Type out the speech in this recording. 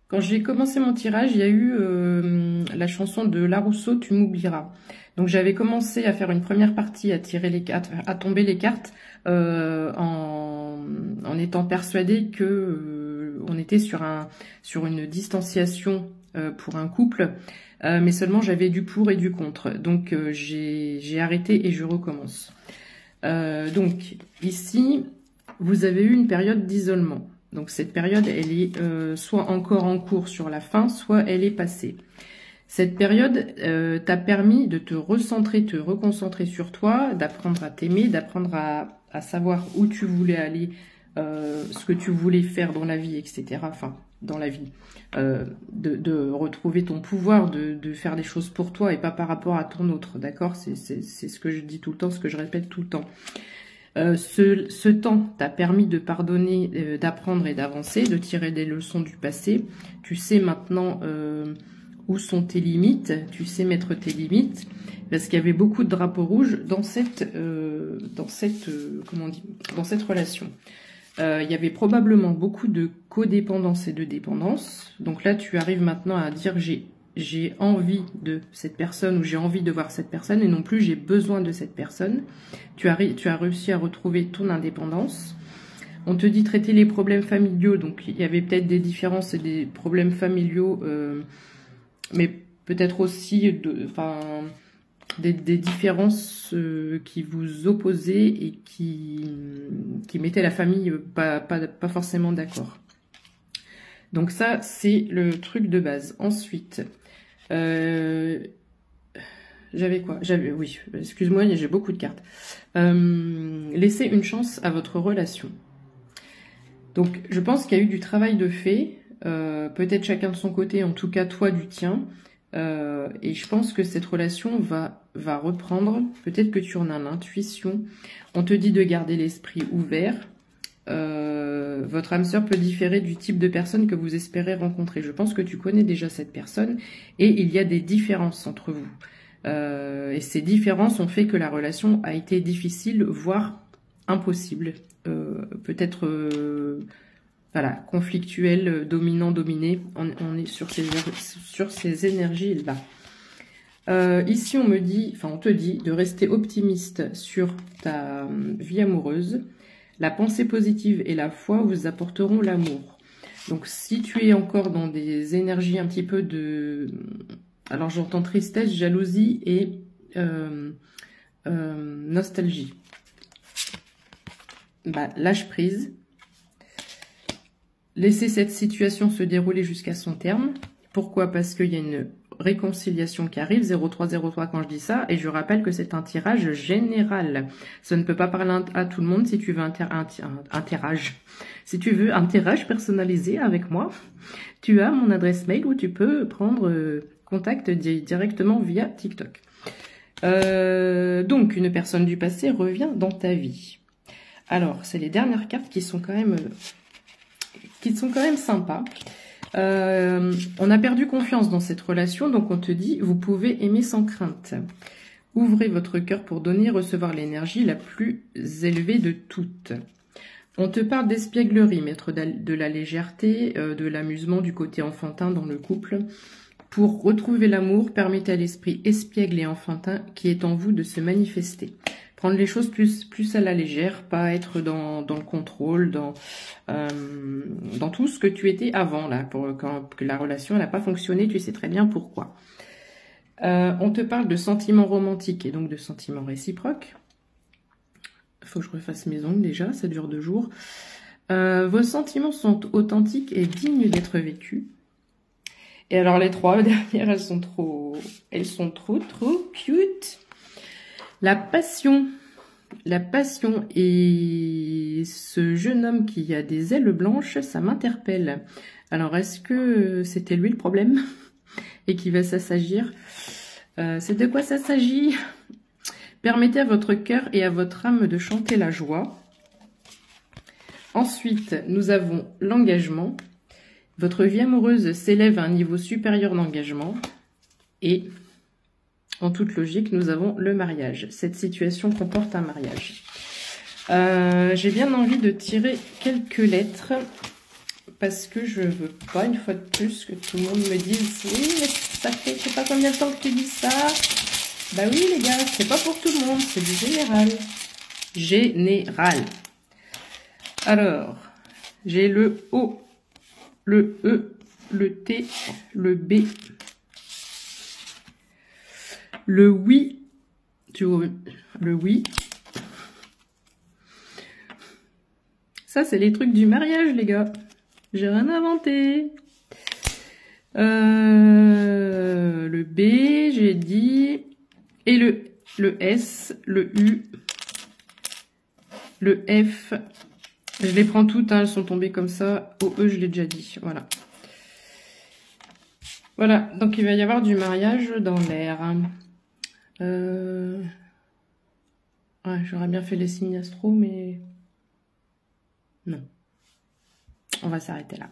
Quand j'ai commencé mon tirage, il y a eu la chanson de Larousseau, Tu m'oublieras. Donc j'avais commencé à faire une première partie, à tirer les cartes, à tomber les cartes, en étant persuadée que on était sur une distanciation pour un couple, mais seulement j'avais du pour et du contre. Donc j'ai arrêté et je recommence. Donc ici, vous avez eu une période d'isolement. Donc cette période, elle est soit encore en cours sur la fin, soit elle est passée. Cette période t'a permis de te recentrer, te reconcentrer sur toi, d'apprendre à t'aimer, d'apprendre à savoir où tu voulais aller, ce que tu voulais faire dans la vie, etc. Enfin, dans la vie. De retrouver ton pouvoir, de faire des choses pour toi et pas par rapport à ton autre, d'accord? C'est ce que je dis tout le temps, ce que je répète tout le temps. Ce temps t'a permis de pardonner, d'apprendre et d'avancer, de tirer des leçons du passé. Tu sais maintenant où sont tes limites, tu sais mettre tes limites, parce qu'il y avait beaucoup de drapeaux rouges dans cette relation. Il y avait probablement beaucoup de codépendance et de dépendance. Donc là, tu arrives maintenant à dire j'ai envie de cette personne ou j'ai envie de voir cette personne et non plus j'ai besoin de cette personne. Tu as réussi à retrouver ton indépendance. On te dit traiter les problèmes familiaux, donc il y avait peut-être des différences et des problèmes familiaux, mais peut-être aussi des différences qui vous opposaient et qui mettaient la famille pas forcément d'accord. Donc ça, c'est le truc de base. Ensuite, j'avais quoi? Oui, excuse-moi, j'ai beaucoup de cartes. Laissez une chance à votre relation. Donc, je pense qu'il y a eu du travail de fait, peut-être chacun de son côté, en tout cas toi du tien. Et je pense que cette relation va reprendre. Peut-être que tu en as l'intuition. On te dit de garder l'esprit ouvert. Votre âme sœur peut différer du type de personne que vous espérez rencontrer. Je pense que tu connais déjà cette personne et il y a des différences entre vous. Et ces différences ont fait que la relation a été difficile, voire impossible. Peut-être voilà, conflictuelle, dominant-dominé. On est sur ces énergies-là. Ici, on te dit de rester optimiste sur ta vie amoureuse. La pensée positive et la foi vous apporteront l'amour. Donc, si tu es encore dans des énergies un petit peu de... Alors, j'entends tristesse, jalousie et nostalgie. Lâche prise. Laissez cette situation se dérouler jusqu'à son terme. Pourquoi? Parce qu'il y a une réconciliation qui arrive, 0303 quand je dis ça, et je rappelle que c'est un tirage général. Ça ne peut pas parler à tout le monde. Si tu veux un tirage personnalisé avec moi, tu as mon adresse mail où tu peux prendre contact directement via TikTok. Donc, une personne du passé revient dans ta vie. Alors, c'est les dernières cartes qui sont quand même sympas. On a perdu confiance dans cette relation, donc on te dit, vous pouvez aimer sans crainte. Ouvrez votre cœur pour donner et recevoir l'énergie la plus élevée de toutes. On te parle d'espièglerie, mettre de la légèreté, de l'amusement, du côté enfantin dans le couple. Pour retrouver l'amour, permettez à l'esprit espiègle et enfantin qui est en vous de se manifester. Prendre les choses plus à la légère, pas être dans le contrôle, dans tout ce que tu étais avant, là, quand la relation n'a pas fonctionné, tu sais très bien pourquoi. On te parle de sentiments romantiques et donc de sentiments réciproques. Il faut que je refasse mes ongles déjà, ça dure 2 jours. Vos sentiments sont authentiques et dignes d'être vécus. Et alors les 3 dernières, elles sont trop cute. La passion et ce jeune homme qui a des ailes blanches, ça m'interpelle. Alors, est-ce que c'était lui le problème et qui va s'assagir? C'est de quoi ça s'agit? Permettez à votre cœur et à votre âme de chanter la joie. Ensuite, nous avons l'engagement. Votre vie amoureuse s'élève à un niveau supérieur d'engagement. Et... en toute logique, nous avons le mariage. Cette situation comporte un mariage. J'ai bien envie de tirer quelques lettres parce que je veux pas, une fois de plus, que tout le monde me dise « Oui, mais ça fait je sais pas combien de temps que tu dis ça ». Bah oui, les gars, c'est pas pour tout le monde, c'est du général. Général. Alors, j'ai le O, le E, le T, le B, le oui, tu vois, le oui. Ça, c'est les trucs du mariage, les gars. J'ai rien inventé. Le B, j'ai dit. Et le S, le U, le F. Je les prends toutes, hein, elles sont tombées comme ça. Au E, je l'ai déjà dit. Voilà. Voilà, donc il va y avoir du mariage dans l'air. Ouais, j'aurais bien fait les signes astro, mais non. On va s'arrêter là.